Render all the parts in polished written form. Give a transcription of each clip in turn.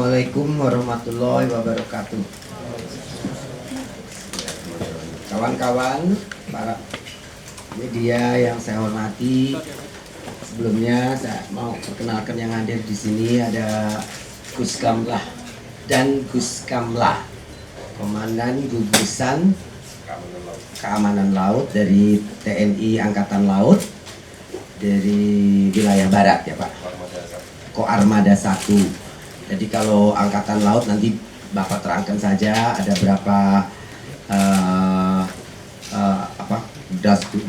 Assalamualaikum warahmatullahi wabarakatuh. Kawan-kawan, para media yang saya hormati, sebelumnya saya mau perkenalkan yang hadir di sini ada Gus Kamlah dan Gus Kamlah, Komandan Gugusan Keamanan Laut dari TNI Angkatan Laut dari wilayah Barat ya Pak. Koarmada 1. Jadi kalau Angkatan Laut nanti Bapak terangkan saja ada berapa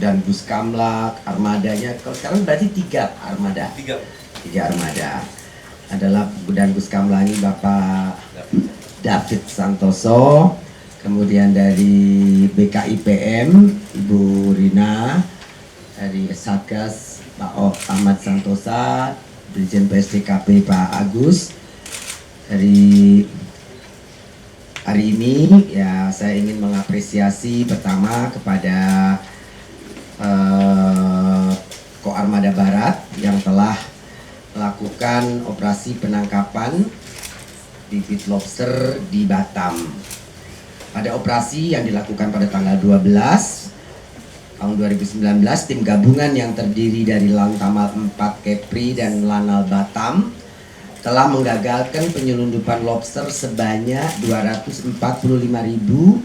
dan Gus Kamlah armadanya. Kalau sekarang berarti 3 armada. 3 armada. Adalah dan Gus Kamlah ini Bapak David Santoso, kemudian dari BKIPM Ibu Rina, dari Satgas Pak Ahmad Santosa, Dirjen PSDKP Pak Agus. Dari hari ini ya saya ingin mengapresiasi pertama kepada Koarmada Barat yang telah melakukan operasi penangkapan bibit lobster di Batam. Pada operasi yang dilakukan pada tanggal 12 tahun 2019, tim gabungan yang terdiri dari Lantamal 4 Kepri dan Lanal Batam telah menggagalkan penyelundupan lobster sebanyak 245.102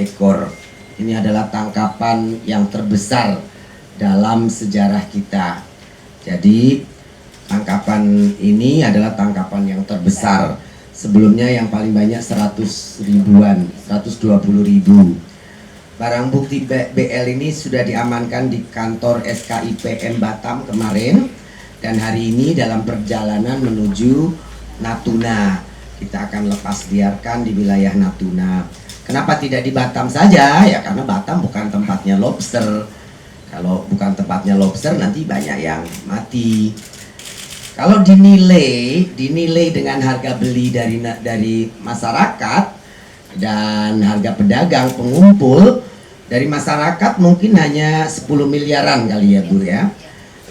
ekor. Ini adalah tangkapan yang terbesar dalam sejarah kita. Jadi tangkapan ini adalah tangkapan yang terbesar. Sebelumnya yang paling banyak 100 ribuan, 120.000. Barang bukti BL ini sudah diamankan di kantor SKIPM Batam kemarin. Dan hari ini dalam perjalanan menuju Natuna, kita akan lepas liarkan di wilayah Natuna. Kenapa tidak di Batam saja? Ya karena Batam bukan tempatnya lobster. Kalau bukan tempatnya lobster nanti banyak yang mati. Kalau dinilai dengan harga beli dari masyarakat dan harga pedagang pengumpul, dari masyarakat mungkin hanya 10 miliaran kali ya Bu ya.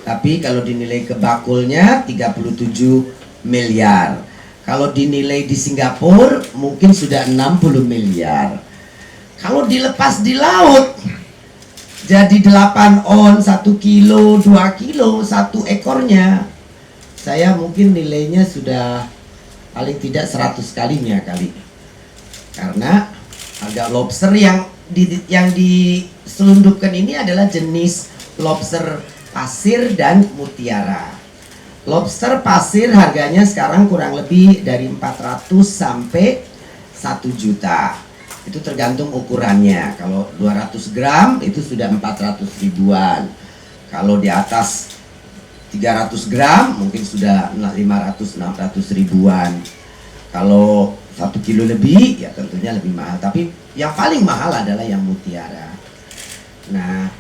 Tapi kalau dinilai ke bakulnya 37 miliar. Kalau dinilai di Singapura mungkin sudah 60 miliar. Kalau dilepas di laut jadi 8 on, 1 kilo, 2 kilo, 1 ekornya. Saya mungkin nilainya sudah paling tidak 100 kalinya kali. Karena harga lobster yang diselundupkan ini adalah jenis lobster pasir dan mutiara. Lobster pasir harganya sekarang kurang lebih dari 400 sampai 1 juta. Itu tergantung ukurannya. Kalau 200 gram itu sudah 400 ribuan. Kalau di atas 300 gram mungkin sudah 500-600 ribuan. Kalau 1 kilo lebih ya tentunya lebih mahal. Tapi yang paling mahal adalah yang mutiara. Nah,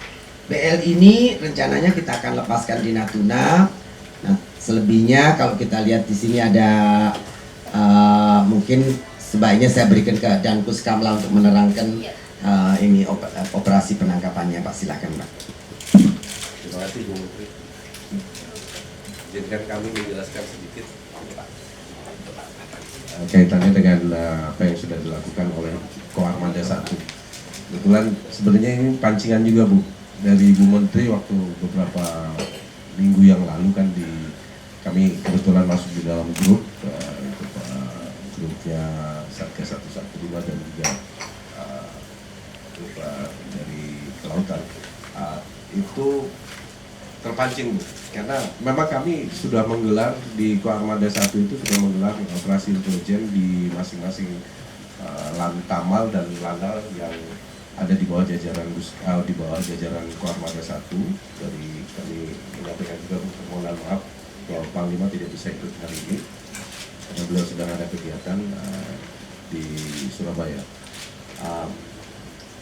BL ini rencananya kita akan lepaskan di Natuna. Nah, selebihnya kalau kita lihat di sini ada mungkin sebaiknya saya berikan ke Dankus Kamlah untuk menerangkan ini operasi penangkapannya, Pak. Silakan, Pak. Terima kasih, Bu Menteri. Izinkan kami menjelaskan sedikit, Pak, kaitannya dengan apa yang sudah dilakukan oleh Koarmada 1. Kebetulan sebenarnya ini pancingan juga, Bu, dari Bu Menteri waktu beberapa minggu yang lalu kan kami kebetulan masuk di dalam grup grupnya Satgas 115 dan juga grup dari kelautan itu terpancing, Bu, karena memang kami sudah menggelar di Koarmada 1 itu sudah menggelar operasi intelijen di masing-masing Lantamal dan Lanal yang ada di bawah jajaran Koarmada 1. Dari kami menyampaikan juga permohonan maaf bahwa Panglima tidak bisa ikut hari ini karena beliau sedang ada kegiatan di Surabaya.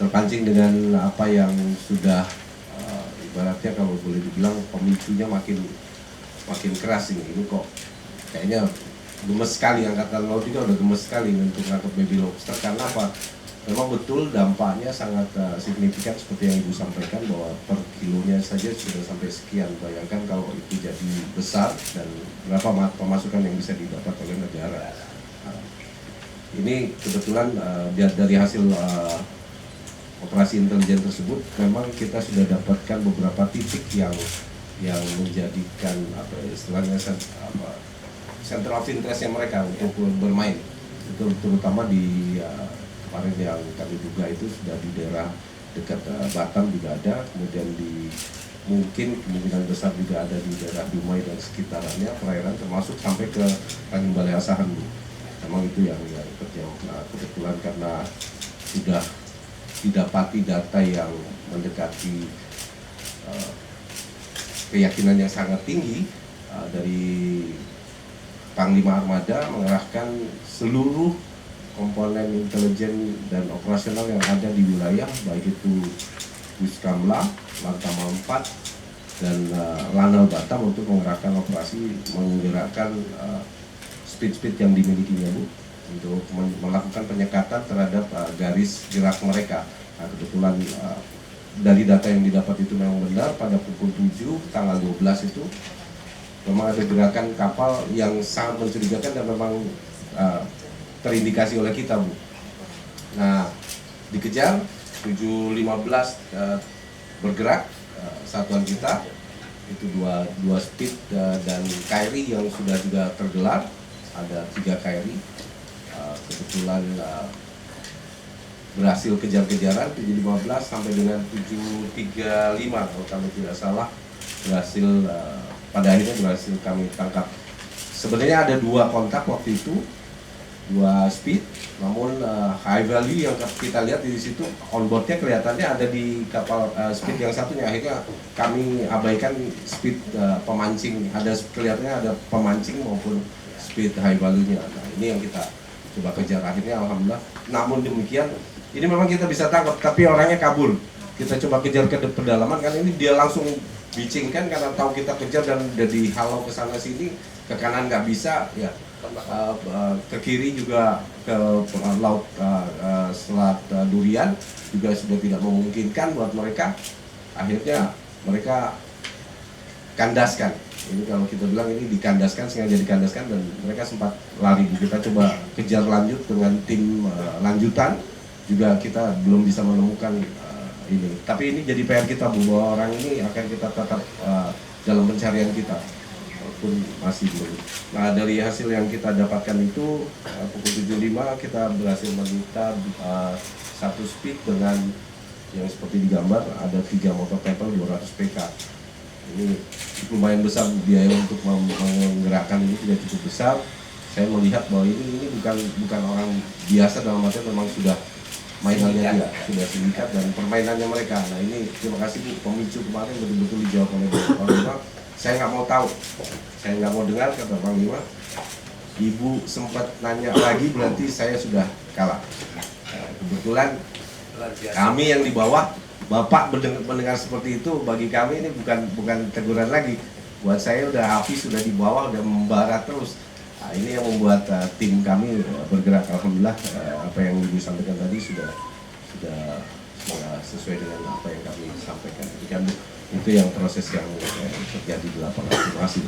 Terpancing dengan apa yang sudah ibaratnya kalau boleh dibilang pemicunya makin keras ini kok kayaknya gemes sekali. Angkatan Laut juga udah gemes sekali untuk nangkep baby lobster. Karena apa? memang betul dampaknya sangat signifikan seperti yang Ibu sampaikan bahwa per kilonya saja sudah sampai sekian. Bayangkan kalau itu jadi besar dan berapa pemasukan yang bisa didapat oleh negara. Ini kebetulan dari hasil operasi intelijen tersebut memang kita sudah dapatkan beberapa titik yang menjadikan apa istilahnya center of interestnya mereka untuk bermain. Itu terutama di kemarin yang kami duga itu sudah di daerah dekat Batam juga ada, kemudian di mungkin kemungkinan besar juga ada di daerah Dumai dan sekitarnya perairan, termasuk sampai ke Tanjung Balai Asahan. Memang itu yang kebetulan karena sudah didapati data yang mendekati keyakinan yang sangat tinggi dari Panglima Armada mengerahkan seluruh komponen intelijen dan operasional yang ada di wilayah, baik itu Puskamla, Lantamal 4, dan Lanal Batam untuk mengerahkan operasi, menggerakkan speed yang dimilikinya Bu, untuk melakukan penyekatan terhadap garis gerak mereka. Nah, kebetulan dari data yang didapat itu memang benar, pada pukul 7 tanggal 12 itu memang ada gerakan kapal yang sangat mencurigakan dan memang terindikasi oleh kita Bu. Nah, dikejar 7.15 bergerak satuan kita itu dua speed dan KRI yang sudah juga tergelar, ada 3 KRI. Kebetulan berhasil kejar-kejaran 7.15 sampai dengan 7.35 kalau kami tidak salah, berhasil pada akhirnya berhasil kami tangkap. Sebenarnya ada 2 kontak waktu itu, 2 speed, namun high value yang kita lihat di situ onboardnya kelihatannya ada di kapal speed yang satunya. Akhirnya kami abaikan speed pemancing, ada kelihatannya ada pemancing maupun speed high value-nya. Nah, ini yang kita coba kejar, akhirnya alhamdulillah. Namun demikian ini memang kita bisa tangkap tapi orangnya kabur. Kita coba kejar ke pedalaman, kan ini dia langsung bicingkan karena tahu kita kejar dan udah dihalau ke sana sini, ke kanan nggak bisa ya, ke kiri juga ke laut Selat Durian juga sudah tidak memungkinkan buat mereka. Akhirnya mereka kandaskan. Ini kalau kita bilang ini dikandaskan, sengaja dikandaskan, dan mereka sempat lari. Kita coba kejar lanjut dengan tim lanjutan, juga kita belum bisa menemukan ini. Tapi ini jadi PR kita Bu, bahwa orang ini akan kita tetap dalam pencarian kita walaupun masih belum. Nah, dari hasil yang kita dapatkan itu pukul 7.05 kita berhasil menyita 1 speed dengan yang seperti digambar, ada 3 motor paper 200 PK. Ini lumayan besar biaya untuk menggerakkan, ini tidak cukup besar. Saya melihat bahwa ini bukan orang biasa, dalam artian memang sudah mainannya dia, sudah sindikat dan permainannya mereka. Nah, ini terima kasih Bu, pemicu kemarin betul-betul dijawab oleh Pak Panglima. Saya nggak mau tahu, saya nggak mau dengar kata Panglima. Ibu sempat nanya lagi, berarti saya sudah kalah. Nah, kebetulan kami yang di bawah, Bapak mendengar seperti itu, bagi kami ini bukan teguran lagi. Buat saya udah Hafiz sudah di bawah, udah membara terus. Nah, ini yang membuat tim kami bergerak. Alhamdulillah apa yang Ibu sampaikan tadi sudah sesuai dengan apa yang kami sampaikan. Itu yang proses yang terjadi di lapangan. Terima kasih.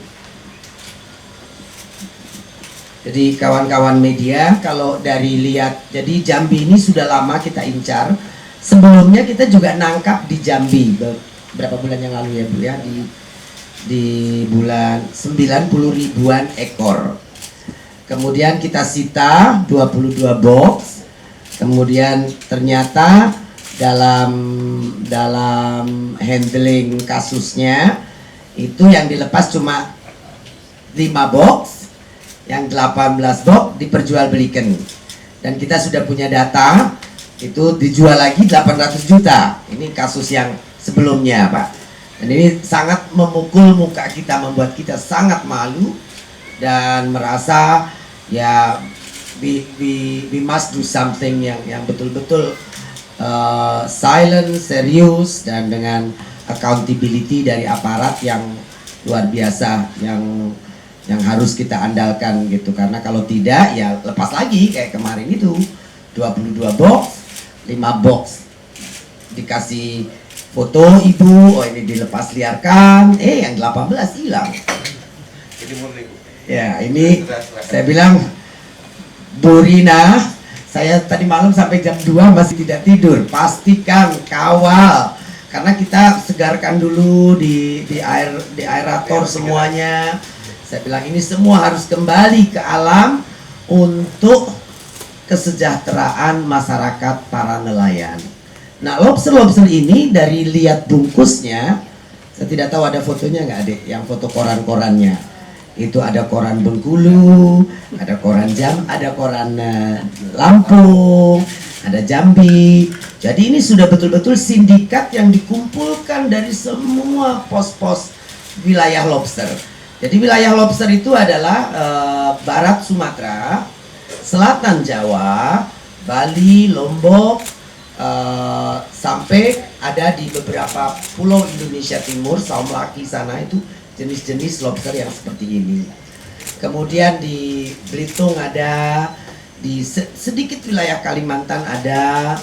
Jadi kawan-kawan media, kalau dari lihat, jadi Jambi ini sudah lama kita incar. Sebelumnya kita juga nangkap di Jambi beberapa bulan yang lalu ya Bu ya, di bulan 90 ribuan ekor. Kemudian kita sita 22 box. Kemudian ternyata dalam handling kasusnya itu yang dilepas cuma 5 box, yang 18 box diperjualbelikan. Dan kita sudah punya data, itu dijual lagi 800 juta. Ini kasus yang sebelumnya Pak. Dan ini sangat memukul muka kita, membuat kita sangat malu dan merasa ya we must do something yang betul-betul silent, serius, dan dengan accountability dari aparat yang luar biasa, yang harus kita andalkan gitu. Karena kalau tidak ya lepas lagi kayak kemarin itu 22 box 5 box, dikasih foto ibu, oh ini dilepas liarkan, yang 18 hilang. Ini murni, Bu. Ya ini saya bilang, Bu Rina, saya tadi malam sampai jam 2 masih tidak tidur. Pastikan, kawal, karena kita segarkan dulu di aerator semuanya. Saya bilang ini semua harus kembali ke alam untuk kesejahteraan masyarakat para nelayan. Nah, lobster-lobster ini dari lihat bungkusnya, saya tidak tahu ada fotonya nggak, Adik, yang foto koran-korannya. Itu ada koran Bengkulu, ada koran ada koran Lampung, ada Jambi. Jadi ini sudah betul-betul sindikat yang dikumpulkan dari semua pos-pos wilayah lobster. Jadi wilayah lobster itu adalah Barat Sumatera, Selatan Jawa, Bali, Lombok, sampai ada di beberapa pulau Indonesia Timur, Saum Laki sana itu jenis-jenis lobster yang seperti ini. Kemudian di Belitung ada, di sedikit wilayah Kalimantan ada,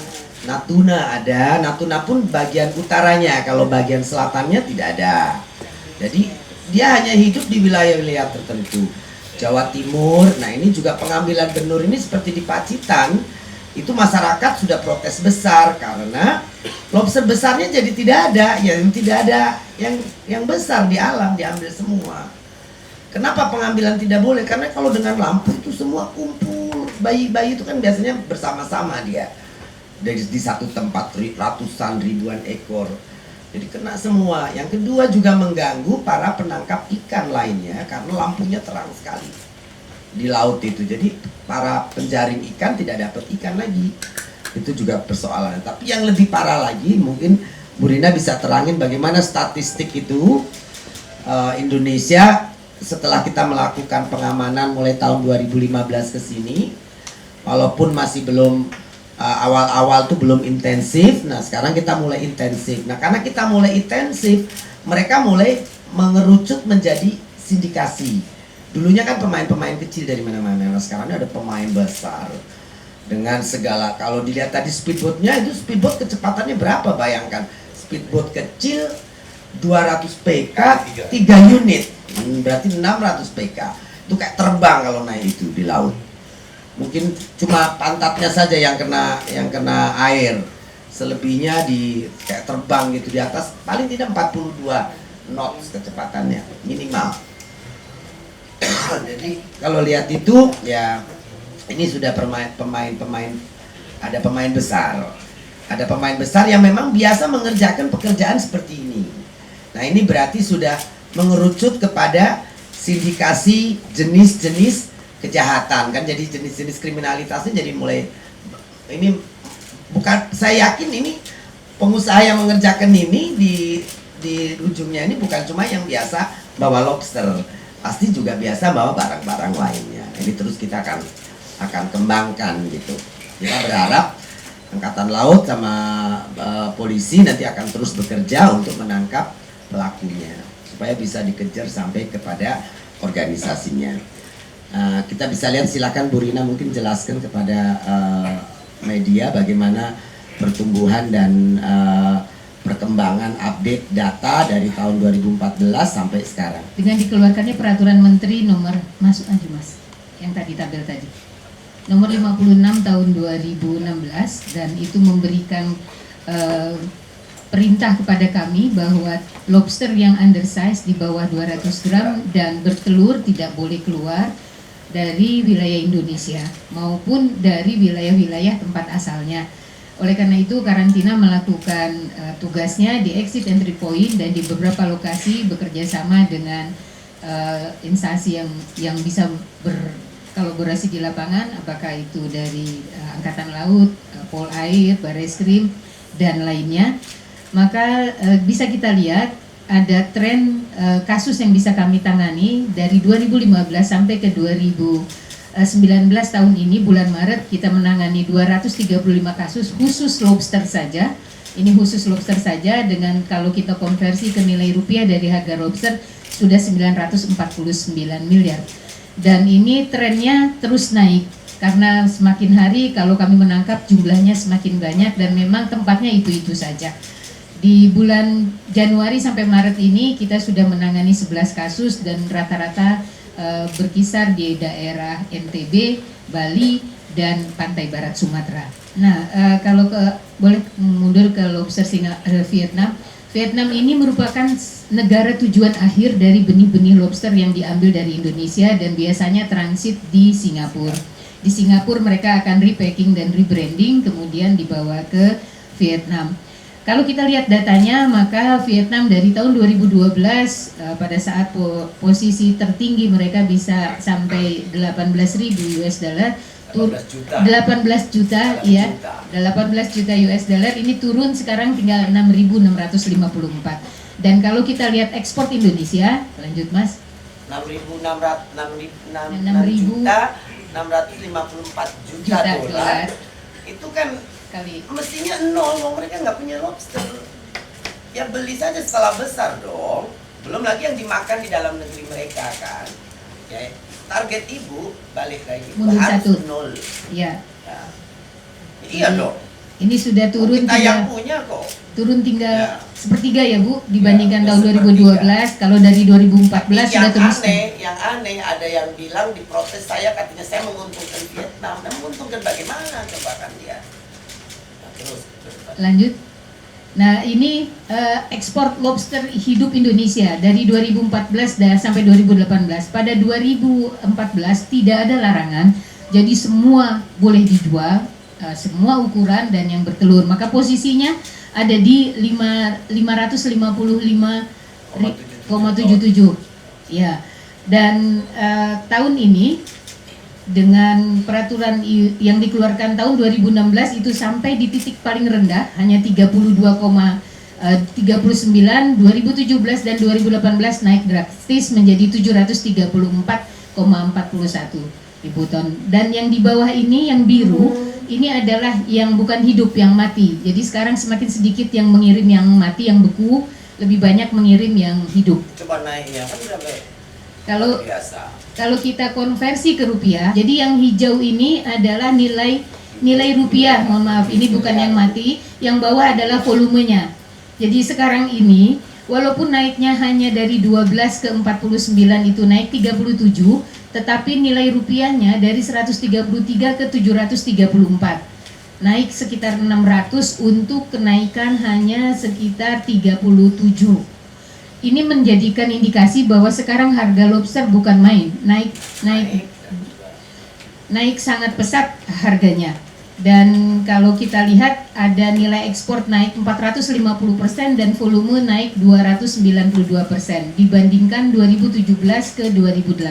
Natuna ada. Natuna pun bagian utaranya, kalau bagian selatannya tidak ada. Jadi dia hanya hidup di wilayah-wilayah tertentu. Jawa Timur, nah ini juga pengambilan benur ini seperti di Pacitan, itu masyarakat sudah protes besar karena lobster besarnya jadi tidak ada, tidak ada yang besar di alam, diambil semua. Kenapa pengambilan tidak boleh? Karena kalau dengan lampu itu semua kumpul, bayi-bayi itu kan biasanya bersama-sama dia di satu tempat, ratusan ribuan ekor. Jadi kena semua. Yang kedua juga mengganggu para penangkap ikan lainnya karena lampunya terang sekali di laut itu. Jadi para penjaring ikan tidak dapat ikan lagi. Itu juga persoalan. Tapi yang lebih parah lagi, mungkin Bu Rina bisa terangin bagaimana statistik itu Indonesia setelah kita melakukan pengamanan mulai tahun 2015 ke sini, walaupun masih belum awal-awal tuh belum intensif. Nah sekarang kita mulai intensif. Nah karena kita mulai intensif, mereka mulai mengerucut menjadi sindikasi. Dulunya kan pemain-pemain kecil dari mana-mana. Nah sekarang ada pemain besar dengan segala. Kalau dilihat tadi speedboatnya, itu speedboat kecepatannya berapa? Bayangkan speedboat kecil 200 PK 3 unit, berarti 600 PK. Itu kayak terbang kalau naik itu di laut. Mungkin cuma pantatnya saja yang kena air, selebihnya di kayak terbang gitu di atas, paling tidak 42 knots kecepatannya minimal. Jadi kalau lihat itu ya ini sudah pemain ada pemain besar yang memang biasa mengerjakan pekerjaan seperti ini. Nah ini berarti sudah mengerucut kepada sindikasi jenis-jenis kejahatan kan, jadi jenis-jenis kriminalitasnya jadi mulai ini bukan, saya yakin ini pengusaha yang mengerjakan ini di ujungnya ini bukan cuma yang biasa bawa lobster, pasti juga biasa bawa barang-barang lainnya. Ini terus kita akan kembangkan gitu. Kita berharap Angkatan Laut sama polisi nanti akan terus bekerja untuk menangkap pelakunya supaya bisa dikejar sampai kepada organisasinya. Kita bisa lihat, silakan Bu Rina mungkin jelaskan kepada media bagaimana pertumbuhan dan perkembangan update data dari tahun 2014 sampai sekarang. Dengan dikeluarkannya peraturan menteri nomor, masuk aja Mas, yang tadi tabel tadi, nomor 56 tahun 2016, dan itu memberikan perintah kepada kami bahwa lobster yang undersize di bawah 200 gram dan bertelur tidak boleh keluar dari wilayah Indonesia maupun dari wilayah-wilayah tempat asalnya. Oleh karena itu karantina melakukan tugasnya di exit entry point dan di beberapa lokasi bekerja sama dengan instansi yang bisa berkolaborasi di lapangan, apakah itu dari Angkatan Laut, Polair, Barreskrim dan lainnya. Maka bisa kita lihat ada tren kasus yang bisa kami tangani dari 2015 sampai ke 2019 tahun ini. Bulan Maret kita menangani 235 kasus khusus lobster saja. Ini khusus lobster saja, dengan kalau kita konversi ke nilai rupiah dari harga lobster sudah 949 miliar. Dan ini trennya terus naik karena semakin hari kalau kami menangkap jumlahnya semakin banyak dan memang tempatnya itu-itu saja. Di bulan Januari sampai Maret ini kita sudah menangani 11 kasus dan rata-rata berkisar di daerah NTB, Bali, dan pantai barat Sumatera. Nah, kalau boleh mundur ke lobster Vietnam. Vietnam ini merupakan negara tujuan akhir dari benih-benih lobster yang diambil dari Indonesia dan biasanya transit di Singapura. Di Singapura mereka akan repacking dan rebranding kemudian dibawa ke Vietnam. Kalau kita lihat datanya, maka Vietnam dari tahun 2012 pada saat posisi tertinggi mereka bisa sampai 18.000 US dollar, 18 juta ya, 18 juta US dollar, ini turun sekarang tinggal 6.654. Dan kalau kita lihat ekspor Indonesia, lanjut Mas. 6.654 juta dolar. Itu kan Kali. mestinya nol, mereka nggak punya lobster. Ya beli saja skala besar dong. Belum lagi yang dimakan di dalam negeri mereka kan. Ya, target ibu balik lagi Mundur harus satu. nol. Ya. Ya. Iya dong. Ini sudah turun Kita yang tinggal, punya kok. turun tinggal Ya. sepertiga ya Bu dibandingkan Ya, tahun sepertiga. 2012. Kalau dari 2014 Tapi sudah terus. yang aneh ada yang bilang diprotes saya, katanya saya menguntungkan Vietnam. Nah, menguntungkan bagaimana coba kan dia. Nah, terus. Lanjut. Nah, ini ekspor lobster hidup Indonesia dari 2014 sampai 2018. Pada 2014 tidak ada larangan, jadi semua boleh dijual, semua ukuran dan yang bertelur. Maka posisinya ada di 555,77. Ya. Dan tahun ini dengan peraturan yang dikeluarkan tahun 2016 itu sampai di titik paling rendah hanya 32,39, 2017 dan 2018 naik drastis menjadi 734,41 ribu ton. Dan yang di bawah ini yang biru ini adalah yang bukan hidup, yang mati. Jadi sekarang semakin sedikit yang mengirim yang mati, yang beku, lebih banyak mengirim yang hidup. Coba naiknya kan udah baik. Kalau Biasa. Kalau kita konversi ke rupiah, jadi yang hijau ini adalah nilai rupiah, mohon maaf, ini bukan yang mati, yang bawah adalah volumenya. Jadi sekarang ini, walaupun naiknya hanya dari 12 ke 49 itu naik 37, tetapi nilai rupiahnya dari 133 ke 734. Naik sekitar 600 untuk kenaikan hanya sekitar 37. Ini menjadikan indikasi bahwa sekarang harga lobster bukan main, naik sangat pesat harganya. Dan kalau kita lihat ada nilai ekspor naik 450% dan volume naik 292% dibandingkan 2017 ke 2018.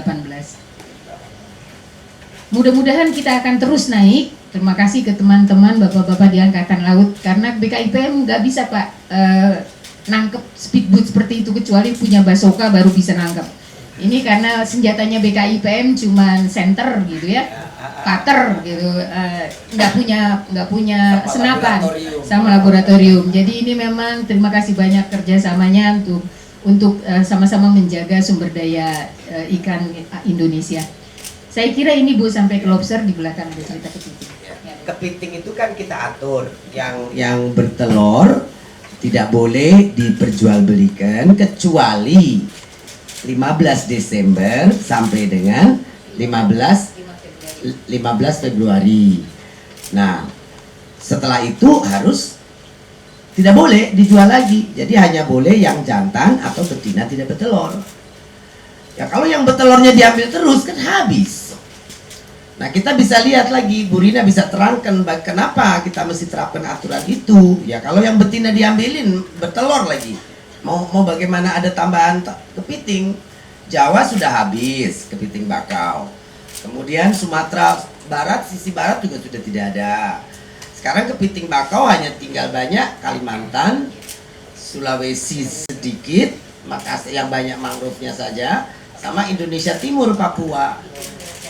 Mudah-mudahan kita akan terus naik. Terima kasih ke teman-teman bapak-bapak di Angkatan Laut, karena BKIPM nggak bisa Pak nangkep speedboat seperti itu kecuali punya basoka baru bisa nangkep. Ini karena senjatanya BKIPM cuman center gitu ya, cutter gitu, nggak punya senapan sama laboratorium. Jadi ini memang terima kasih banyak kerjasamanya untuk sama-sama menjaga sumber daya ikan Indonesia. Saya kira ini Bu sampai ke lobster, di belakang ada cerita kepiting. Kepiting itu kan kita atur Yang bertelur tidak boleh diperjualbelikan kecuali 15 Desember sampai dengan 15 Februari. Nah, setelah itu harus tidak boleh dijual lagi. Jadi hanya boleh yang jantan atau betina tidak bertelur. Ya kalau yang bertelurnya diambil terus kan habis. Nah, kita bisa lihat lagi, Bu Rina bisa terangkan kenapa kita mesti terapkan aturan itu. Ya kalau yang betina diambilin bertelur lagi, mau bagaimana ada tambahan kepiting. Jawa sudah habis kepiting bakau, kemudian Sumatera Barat, sisi barat juga sudah tidak ada. Sekarang kepiting bakau hanya tinggal banyak Kalimantan, Sulawesi sedikit, Makassar yang banyak mangrove-nya saja, sama Indonesia Timur, Papua.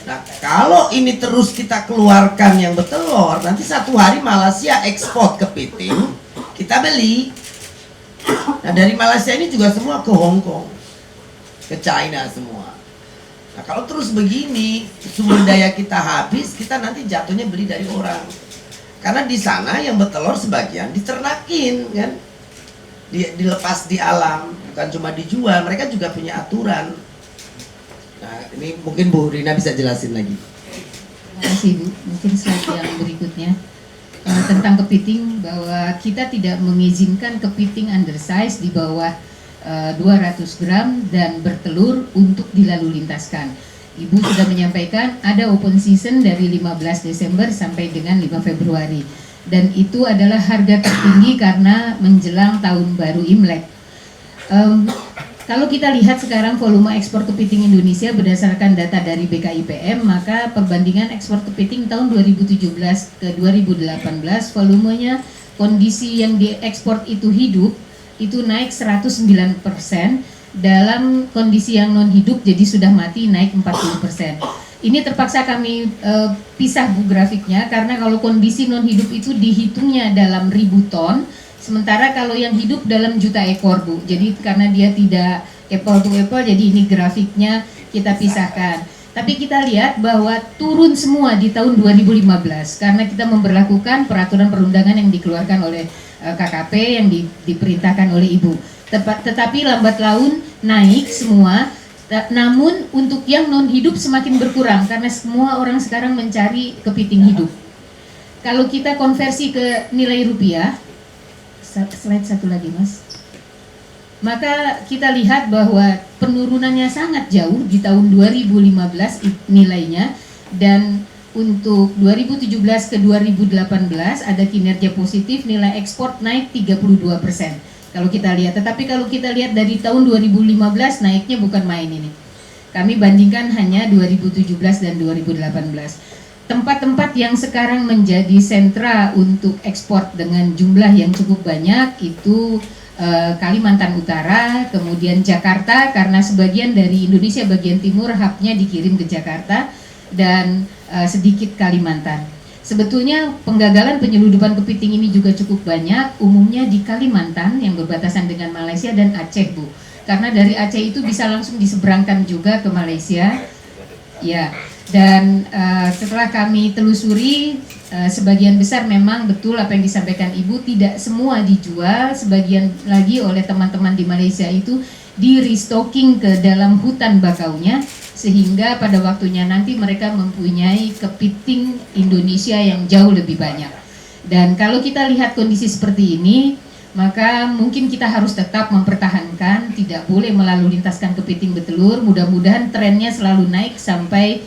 Nah, kalau ini terus kita keluarkan yang bertelur, nanti satu hari Malaysia ekspor kepiting, kita beli. Nah, dari Malaysia ini juga semua ke Hong Kong, ke China semua. Nah kalau terus begini sumber daya kita habis, kita nanti jatuhnya beli dari orang. Karena di sana yang bertelur sebagian diternakin kan, dilepas di alam, bukan cuma dijual, mereka juga punya aturan. Nah ini mungkin Bu Rina bisa jelasin lagi. Terima kasih Bu. Mungkin slide yang berikutnya tentang kepiting, bahwa kita tidak mengizinkan kepiting undersize di bawah 200 gram dan bertelur untuk dilalu lintaskan. Ibu sudah menyampaikan ada open season dari 15 Desember sampai dengan 5 Februari. Dan itu adalah harga tertinggi karena menjelang tahun baru Imlek. Kalau kita lihat sekarang volume ekspor kepiting Indonesia berdasarkan data dari BKIPM, maka perbandingan ekspor kepiting tahun 2017 ke 2018 volumenya kondisi yang diekspor itu hidup itu naik 109%, dalam kondisi yang non hidup jadi sudah mati naik 40%. Ini terpaksa kami pisah Bu grafiknya, karena kalau kondisi non hidup itu dihitungnya dalam 1000 ton, sementara kalau yang hidup dalam juta ekor Bu. Jadi karena dia tidak apple to apple, jadi ini grafiknya kita pisahkan. Tapi kita lihat bahwa turun semua di tahun 2015 karena kita memberlakukan peraturan perundangan yang dikeluarkan oleh KKP yang diperintahkan oleh Ibu. Tetapi lambat laun naik semua. Namun untuk yang non hidup semakin berkurang karena semua orang sekarang mencari kepiting hidup. Kalau kita konversi ke nilai rupiah, slide satu lagi Mas, maka kita lihat bahwa penurunannya sangat jauh di tahun 2015 nilainya, dan untuk 2017 ke 2018 ada kinerja positif, nilai ekspor naik 32%. Kalau kita lihat, tetapi kalau kita lihat dari tahun 2015 naiknya bukan main ini. Kami bandingkan hanya 2017 dan 2018. Tempat-tempat yang sekarang menjadi sentra untuk ekspor dengan jumlah yang cukup banyak itu Kalimantan Utara, kemudian Jakarta karena sebagian dari Indonesia bagian timur hubnya dikirim ke Jakarta, dan sedikit Kalimantan. Sebetulnya penggagalan penyeludupan kepiting ini juga cukup banyak, umumnya di Kalimantan yang berbatasan dengan Malaysia dan Aceh Bu. Karena dari Aceh itu bisa langsung diseberangkan juga ke Malaysia. Ya, dan setelah kami telusuri, sebagian besar memang betul apa yang disampaikan Ibu, tidak semua dijual, sebagian lagi oleh teman-teman di Malaysia itu di restocking ke dalam hutan bakaunya, sehingga pada waktunya nanti mereka mempunyai kepiting Indonesia yang jauh lebih banyak. Dan kalau kita lihat kondisi seperti ini, maka mungkin kita harus tetap mempertahankan, tidak boleh melalu lintaskan kepiting betelur. Mudah-mudahan trennya selalu naik sampai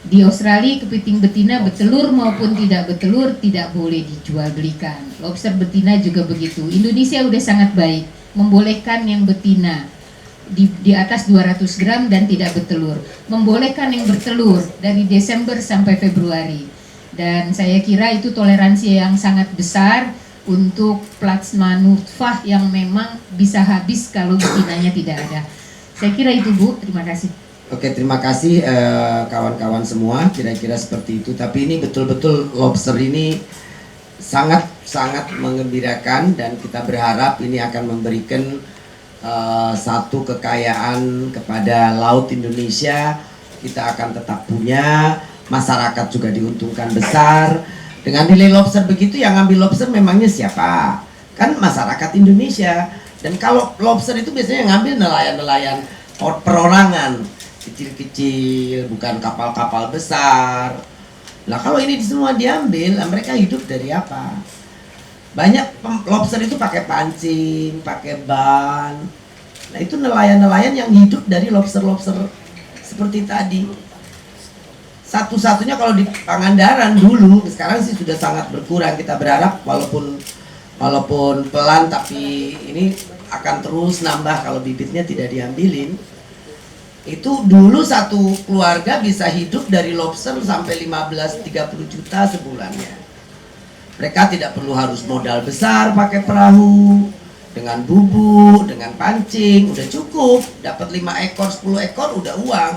di Australia kepiting betina betelur maupun tidak betelur tidak boleh dijual belikan. Lobster betina juga begitu. Indonesia udah sangat baik membolehkan yang betina di atas 200 gram dan tidak bertelur, membolehkan yang bertelur dari Desember sampai Februari, dan saya kira itu toleransi yang sangat besar untuk plasma nutfah yang memang bisa habis kalau betinanya tidak ada. Saya kira itu Bu, terima kasih. Oke, terima kasih kawan-kawan semua, kira-kira seperti itu. Tapi ini betul-betul lobster ini sangat mengembirakan, dan kita berharap ini akan memberikan satu kekayaan kepada laut Indonesia. Kita akan tetap punya, masyarakat juga diuntungkan besar. Dengan nilai lobster begitu, yang ngambil lobster memangnya siapa? Kan masyarakat Indonesia. Dan kalau lobster itu biasanya yang ngambil nelayan-nelayan perorangan, kecil-kecil, bukan kapal-kapal besar. Nah kalau ini semua diambil, mereka hidup dari apa? Banyak lobster itu pakai pancing, pakai ban. Nah itu nelayan-nelayan yang hidup dari lobster-lobster seperti tadi. Satu-satunya kalau di Pangandaran dulu, sekarang sih sudah sangat berkurang. Kita berharap walaupun pelan, tapi ini akan terus nambah kalau bibitnya tidak diambilin. Itu dulu satu keluarga bisa hidup dari lobster sampai 15-30 juta sebulannya. Mereka tidak perlu harus modal besar pakai perahu, dengan bubuk, dengan pancing, udah cukup. Dapat 5 ekor, 10 ekor udah uang.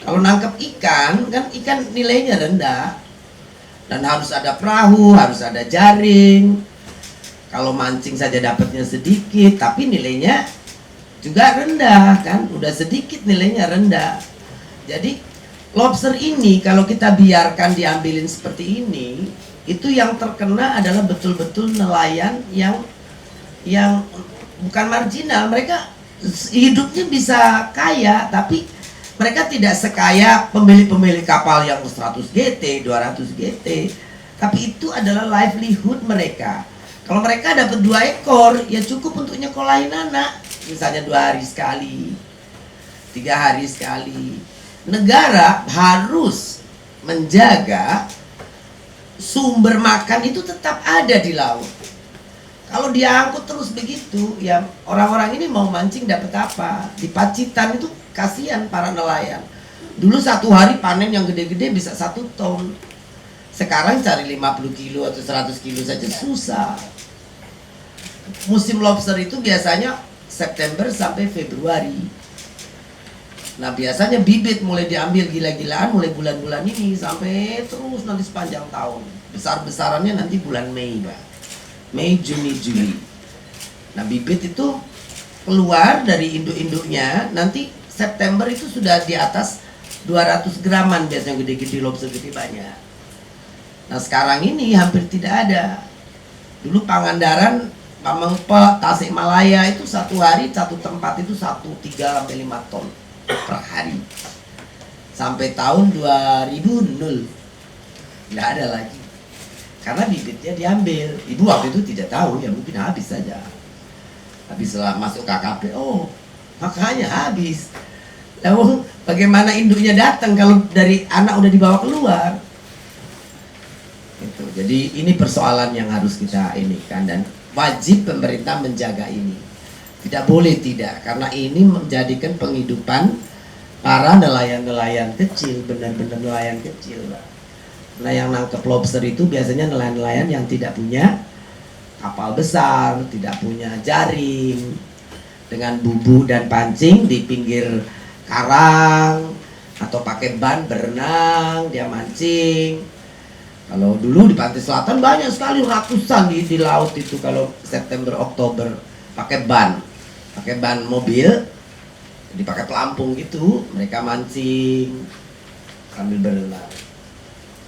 Kalau nangkep ikan, kan ikan nilainya rendah. Dan harus ada perahu, harus ada jaring. Kalau mancing saja dapatnya sedikit, tapi nilainya juga rendah kan, udah sedikit nilainya rendah. Jadi lobster ini kalau kita biarkan diambilin seperti ini, itu yang terkena adalah betul-betul nelayan yang bukan marginal. Mereka hidupnya bisa kaya, tapi mereka tidak sekaya pemilik-pemilik kapal yang 100 GT, 200 GT. Tapi itu adalah livelihood mereka. Kalau mereka dapat 2 ekor, ya cukup untuk nyekolahin anak. Misalnya 2 hari sekali, 3 hari sekali. Negara harus menjaga sumber makan itu tetap ada di laut. Kalau diangkut terus begitu, ya orang-orang ini mau mancing dapat apa? Di Pacitan itu kasihan para nelayan. Dulu 1 hari panen yang gede-gede bisa 1 ton. Sekarang cari 50 kilo atau 100 kilo saja susah. Musim lobster itu biasanya September sampai Februari. Nah biasanya bibit mulai diambil gila-gilaan mulai bulan-bulan ini sampai terus nanti sepanjang tahun. Besar-besarannya nanti bulan Mei, Pak. Mei, Juni, Juli. Nah bibit itu keluar dari induk-induknya, nanti September itu sudah di atas 200 graman biasanya gede-gede, lobster gede banyak. Nah sekarang ini hampir tidak ada. Dulu Pangandaran, Pamengpe, Tasikmalaya itu 1 hari 1 tempat itu 3 sampai 5 ton per hari. Sampai tahun 2000 nol, nggak ada lagi. Karena bibitnya diambil. Ibu waktu itu tidak tahu, ya mungkin habis saja. Habis setelah masuk KKP, oh makanya habis. Lalu bagaimana induknya datang kalau dari anak udah dibawa keluar? Gitu. Jadi ini persoalan yang harus kita kan, dan wajib pemerintah menjaga ini. Tidak boleh tidak, karena ini menjadikan penghidupan para nelayan-nelayan kecil, benar-benar nelayan kecil. Nah yang nangkep lobster itu biasanya nelayan-nelayan yang tidak punya kapal besar, tidak punya jaring, dengan bubu dan pancing di pinggir karang, atau pakai ban berenang, dia mancing. Kalau dulu di pantai selatan banyak sekali, ratusan di laut itu kalau September Oktober pakai ban mobil, jadi pakai pelampung gitu, mereka mancing sambil berenang.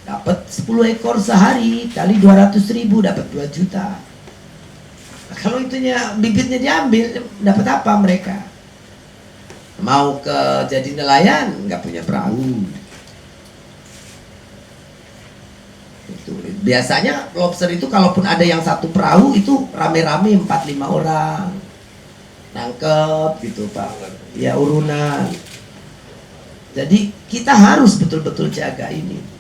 Dapat 10 ekor sehari kali 200.000 dapat 2 juta. Nah, kalau itunya bibitnya diambil dapat apa mereka? Mau ke jadi nelayan nggak punya perahu. Itu biasanya lobster itu kalaupun ada yang 1 perahu itu rame-rame 4-5 orang nangkep gitu Pak. Ya urunan. Jadi kita harus betul-betul jaga ini.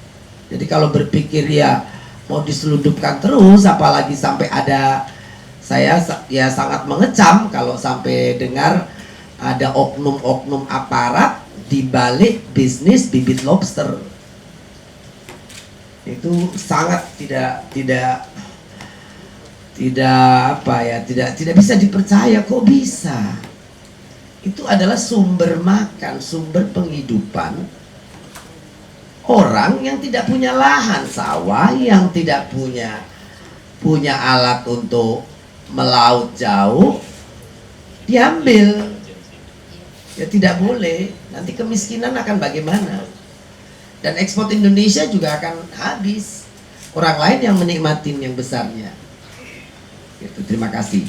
Jadi kalau berpikir ya mau diselundupkan terus, apalagi sampai ada, saya ya sangat mengecam kalau sampai dengar ada oknum-oknum aparat di balik bisnis bibit lobster. Itu sangat tidak bisa dipercaya. Kok bisa? Itu adalah sumber makan, sumber penghidupan orang yang tidak punya lahan sawah, yang tidak punya alat untuk melaut jauh, diambil. Ya tidak boleh, nanti kemiskinan akan bagaimana? Dan ekspor Indonesia juga akan habis. Orang lain yang menikmatin yang besarnya. Gitu, terima kasih.